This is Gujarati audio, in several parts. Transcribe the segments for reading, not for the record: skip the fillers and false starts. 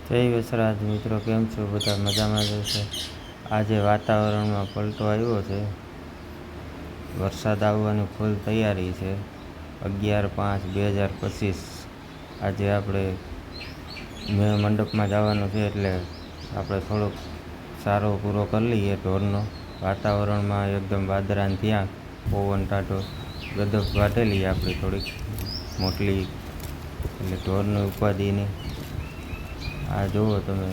જય વસરાજ મિત્રો, કેમ છો? બધા મજામાં જ છે. આજે વાતાવરણમાં પલટો આવ્યો છે. વરસાદ આવવાની ફૂલ તૈયારી છે. 11/5/2025 આજે આપણે મંડપમાં જવાનું છે, એટલે આપણે થોડોક સારો પૂરો કરી લઈએ ઢોરનો. વાતાવરણમાં એકદમ વાદળાને ત્યાં પવન ટાઢો ગદપ વાટેલી આપણે થોડીક મોટલી, એટલે ઢોરની ઉપાધિની. આ જુઓ તમે,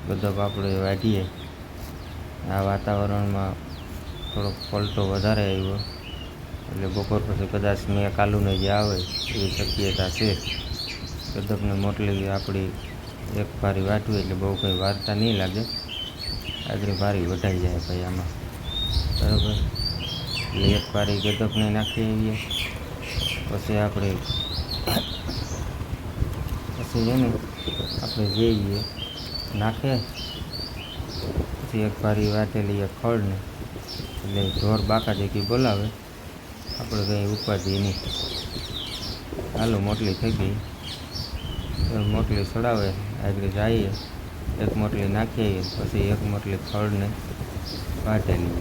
ગદપ આપણે વાઢીએ. આ વાતાવરણમાં થોડોક પલટો વધારે આવ્યો, એટલે બપોર પછી કદાચ મેં કાલુને જે આવે એવી શક્યતા છે. ગદપને મોટલી આપણી એક ભારી વાટવી એટલે બહુ કંઈ વાર્તા નહીં લાગે. આગળ ભારી વઢાઈ જાય ભાઈ આમાં, બરાબર. એટલે એક ભારી ગદપને નાખી આવીએ, પછી આપણે એને આપણે જઈએ નાખે, પછી એક ભારી વાટેલી એક ખળને, એટલે ઢોર બાકા જેકી બોલાવે, આપણે કંઈ ઉપાધિ નહીં. હાલો, મોટલી થઈ ગઈ. મોટલી ચડાવે, આગળ જઈએ, એક મોટલી નાખી આવીએ, પછી એક મોટલી ખળને વાટેલી,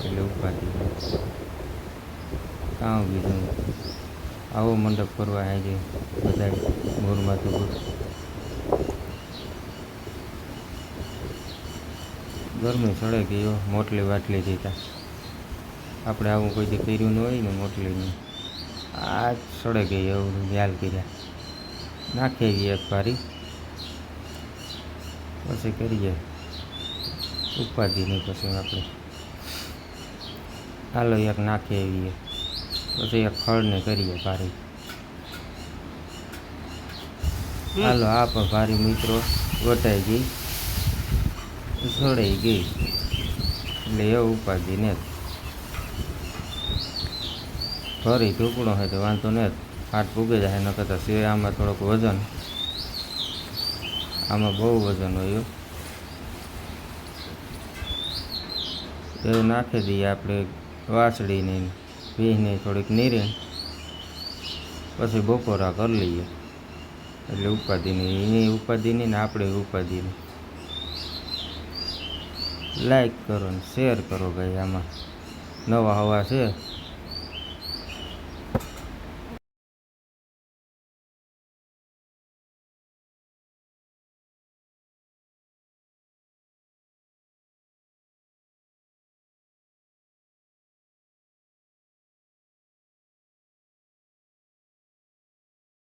એટલે ઉપાધિ કાં બીજું. આવો મંડપ કરવા આજે બધા મોરમાં તો ગરમી ચડે ગયો. મોટલી વાટલી દીધા આપણે, આવું કોઈ દી કર્યું ન હોય ને મોટલીનું. આ ચડે ગઈ એવું યાલ કર્યા. નાખી એક ભારી, પછી કરીએ ઉપાધિની. પછી આપણે હાલો એક નાખી આવીએ, પછી એક ખળને કરીએ ભારી. હાલો, આ પણ ભારી મિત્રો વટાઈ ગઈ, સડાઈ ગઈ, એટલે એવું ઉપાધિ ને. ફરી ટુકડો હોય તો વાંધો ને, હાથ પૂગી જાય. ન કરતા છે આમાં થોડોક વજન, આમાં બહુ વજન હોય. એવું નાખી દઈએ આપણે વાસળીને, ભીને થોડીક નીરે, પછી બપોરા કરી લઈએ, એટલે ઉપાધિની. એની ઉપાધિની ને આપણે ઉપાધિની. લાઈક કરો ને શેર કરો ભાઈ. આમાં નવા હવા છે